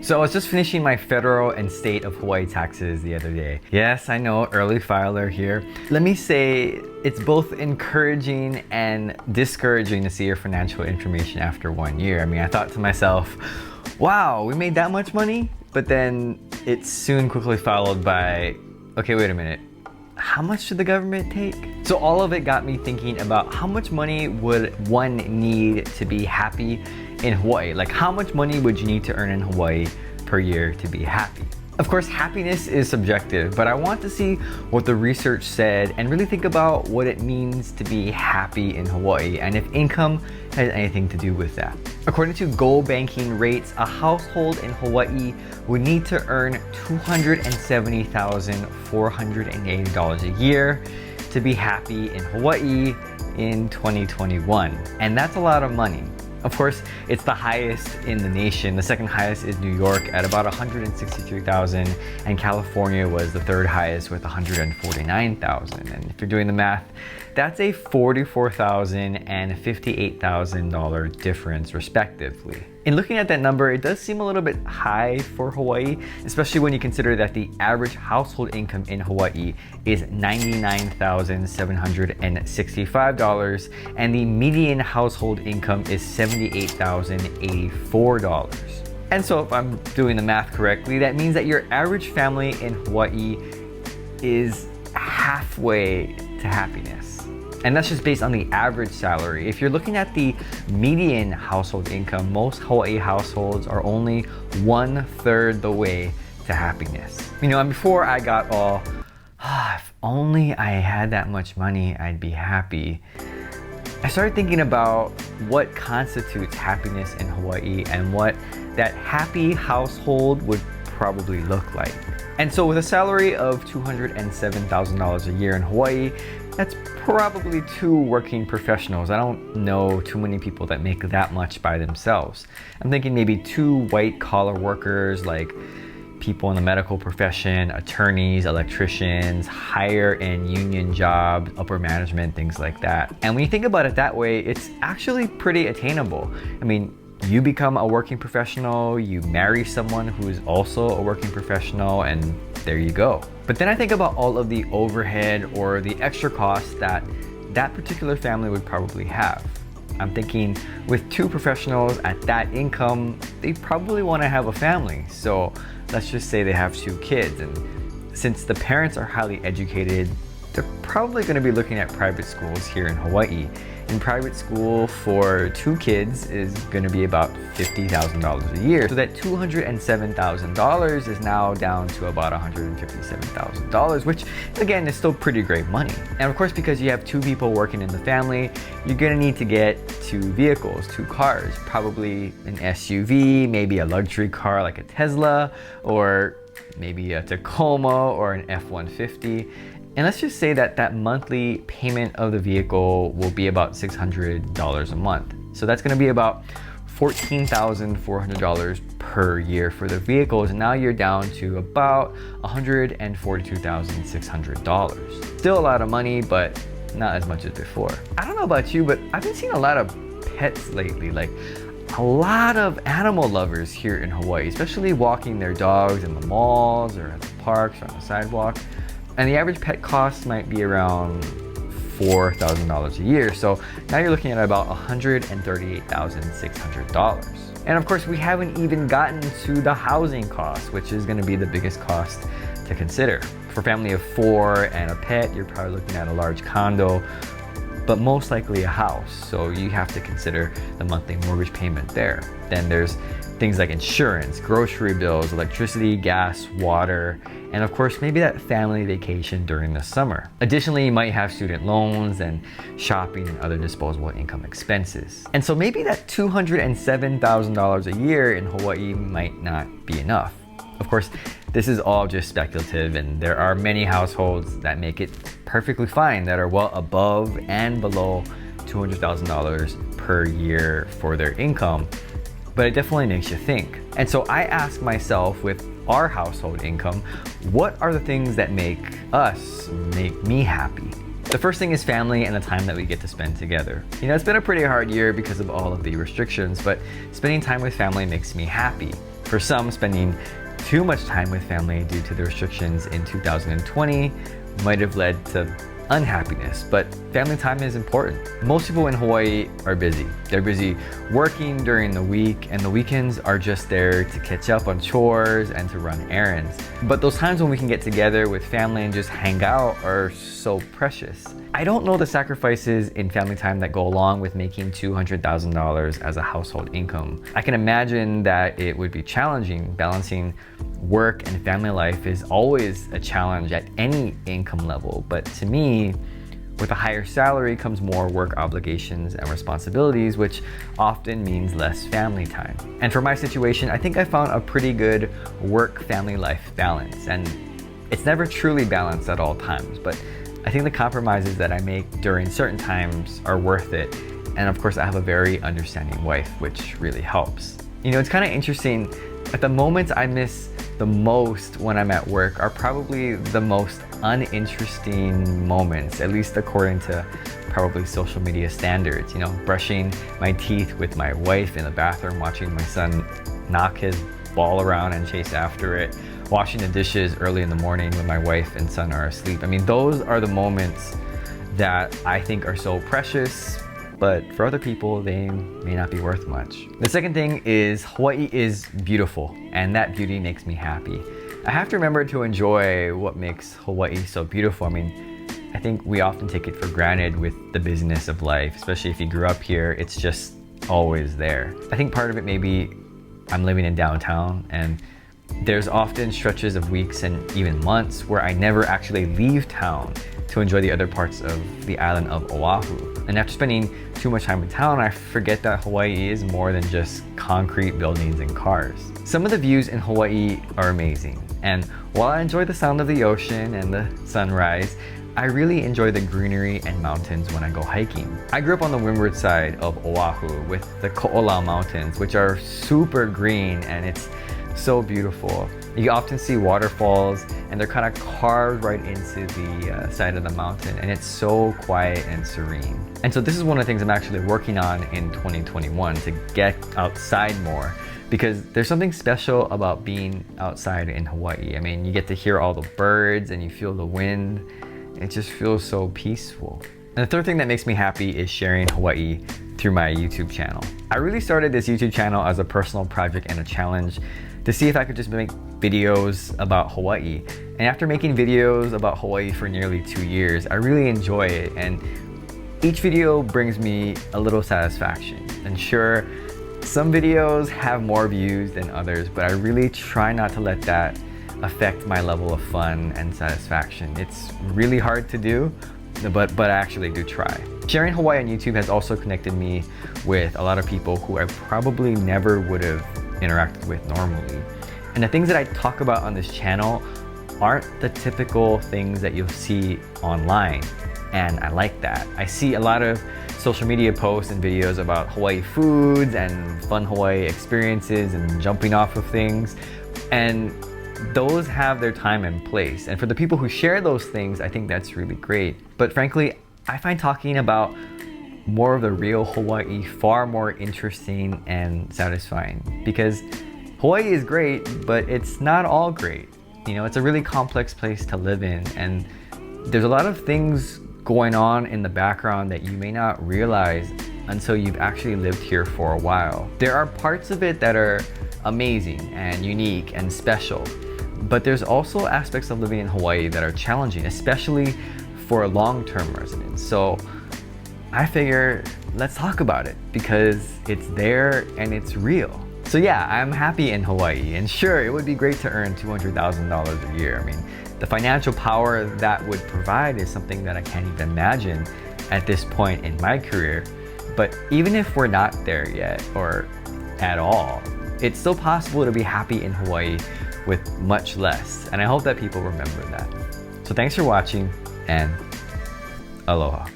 So I was just finishing my federal and state of Hawaii taxes the other day. Yes, I know, early filer here. Let me say it's both encouraging and discouraging to see your financial information after 1 year. I mean, I thought to myself, wow, we made that much money? But then it's soon quickly followed by, okay, wait a minute. How much did the government take? So all of it got me thinking about how much money would one need to be happy in Hawaii? Like, how much money would you need to earn in Hawaii per year to be happy? Of course, happiness is subjective, but I want to see what the research said and really think about what it means to be happy in Hawaii and if income has anything to do with that. According to Go Banking Rates, a household in Hawaii would need to earn $270,480 a year to be happy in Hawaii in 2021. And that's a lot of money. Of course, it's the highest in the nation. The second highest is New York at about 163,000, and California was the third highest with 149,000. And if you're doing the math, that's a $44,000 and $58,000 difference respectively. In looking at that number, it does seem a little bit high for Hawaii, especially when you consider that the average household income in Hawaii is $99,765 and the median household income is $78,084. And so if I'm doing the math correctly, that means that your average family in Hawaii is halfway to happiness. And that's just based on the average salary. If you're looking at the median household income, most Hawaii households are only 1/3 the way to happiness. You know, and before I got all, if only I had that much money, I'd be happy, I started thinking about what constitutes happiness in Hawaii and what that happy household would probably look like. And so with a salary of $207,000 a year in Hawaii, that's probably 2 working professionals. I don't know too many people that make that much by themselves. I'm thinking maybe 2 white collar workers, like people in the medical profession, attorneys, electricians, higher end union jobs, upper management, things like that. And when you think about it that way, it's actually pretty attainable. I mean, you become a working professional, you marry someone who is also a working professional, and there you go. But then I think about all of the overhead or the extra costs that that particular family would probably have. I'm thinking with 2 professionals at that income, they probably want to have a family. So let's just say they have 2 kids, and since the parents are highly educated, they're probably going to be looking at private schools here in Hawaii. And private school for 2 kids is going to be about $50,000 a year. So that $207,000 is now down to about $157,000, which again is still pretty great money. And of course, because you have 2 people working in the family, you're going to need to get 2 vehicles, 2 cars, probably an SUV, maybe a luxury car like a Tesla, or maybe a Tacoma or an F-150. And let's just say that that monthly payment of the vehicle will be about $600 a month. So that's going to be about $14,400 per year for the vehicles. And now you're down to about $142,600. Still a lot of money, but not as much as before. I don't know about you, but I've been seeing a lot of pets lately. Like a lot of animal lovers here in Hawaii, especially walking their dogs in the malls or at the parks or on the sidewalk. And the average pet cost might be around $4,000 a year. So now you're looking at about $138,600. And of course, we haven't even gotten to the housing cost, which is going to be the biggest cost to consider. For a family of 4 and a pet, you're probably looking at a large condo, but most likely a house. So you have to consider the monthly mortgage payment there. Then there's things like insurance, grocery bills, electricity, gas, water, and of course, maybe that family vacation during the summer. Additionally, you might have student loans and shopping and other disposable income expenses. And so maybe that $207,000 a year in Hawaii might not be enough. Of course, this is all just speculative, and there are many households that make it perfectly fine that are well above and below $200,000 per year for their income. But it definitely makes you think. And so I ask myself, with our household income, what are the things that make me happy? The first thing is family and the time that we get to spend together. You know, it's been a pretty hard year because of all of the restrictions, but spending time with family makes me happy. For some, spending too much time with family due to the restrictions in 2020 might have led to unhappiness, but family time is important. Most people in Hawaii are busy. They're busy working during the week, and the weekends are just there to catch up on chores and to run errands. But those times when we can get together with family and just hang out are so precious. I don't know the sacrifices in family time that go along with making $200,000 as a household income. I can imagine that it would be challenging. Balancing work and family life is always a challenge at any income level, but to me, with a higher salary comes more work obligations and responsibilities, which often means less family time. And for my situation, I think I found a pretty good work-family life balance, and it's never truly balanced at all times, but I think the compromises that I make during certain times are worth it. And of course, I have a very understanding wife, which really helps. You know, it's kind of interesting. At the moments I miss the most when I'm at work are probably the most uninteresting moments, at least according to probably social media standards. You know, brushing my teeth with my wife in the bathroom, watching my son knock his ball around and chase after it, washing the dishes early in the morning when my wife and son are asleep. I mean, those are the moments that I think are so precious, but for other people, they may not be worth much. The second thing is Hawaii is beautiful, and that beauty makes me happy. I have to remember to enjoy what makes Hawaii so beautiful. I mean, I think we often take it for granted with the busyness of life, especially if you grew up here, it's just always there. I think part of it may be I'm living in downtown, and there's often stretches of weeks and even months where I never actually leave town to enjoy the other parts of the island of Oahu. And after spending too much time in town, I forget that Hawaii is more than just concrete buildings and cars. Some of the views in Hawaii are amazing, and while I enjoy the sound of the ocean and the sunrise, I really enjoy the greenery and mountains when I go hiking. I grew up on the windward side of Oahu with the Ko'olau Mountains, which are super green, and it's so beautiful. You often see waterfalls, and they're kind of carved right into the side of the mountain, and it's so quiet and serene. And so this is one of the things I'm actually working on in 2021, to get outside more, because there's something special about being outside in Hawaii. I mean, you get to hear all the birds and you feel the wind. It just feels so peaceful. And the third thing that makes me happy is sharing Hawaii through my YouTube channel. I really started this YouTube channel as a personal project and a challenge to see if I could just make videos about Hawaii. And after making videos about Hawaii for nearly 2 years, I really enjoy it. And each video brings me a little satisfaction. And sure, some videos have more views than others, but I really try not to let that affect my level of fun and satisfaction. It's really hard to do, but I actually do try. Sharing Hawaii on YouTube has also connected me with a lot of people who I probably never would have interacted with normally. And the things that I talk about on this channel aren't the typical things that you'll see online, and I like that. I see a lot of social media posts and videos about Hawaii foods and fun Hawaii experiences and jumping off of things, and those have their time and place. And for the people who share those things, I think that's really great. But frankly, I find talking about more of the real Hawaii far more interesting and satisfying, because Hawaii is great, but it's not all great. You know, it's a really complex place to live in, and there's a lot of things going on in the background that you may not realize until you've actually lived here for a while. There are parts of it that are amazing and unique and special, but there's also aspects of living in Hawaii that are challenging, especially for long-term residents. So I figure let's talk about it, because it's there and it's real. So yeah, I'm happy in Hawaii, and sure, it would be great to earn $200,000 a year. I mean, the financial power that would provide is something that I can't even imagine at this point in my career. But even if we're not there yet, or at all, it's still possible to be happy in Hawaii with much less. And I hope that people remember that. So thanks for watching, and aloha.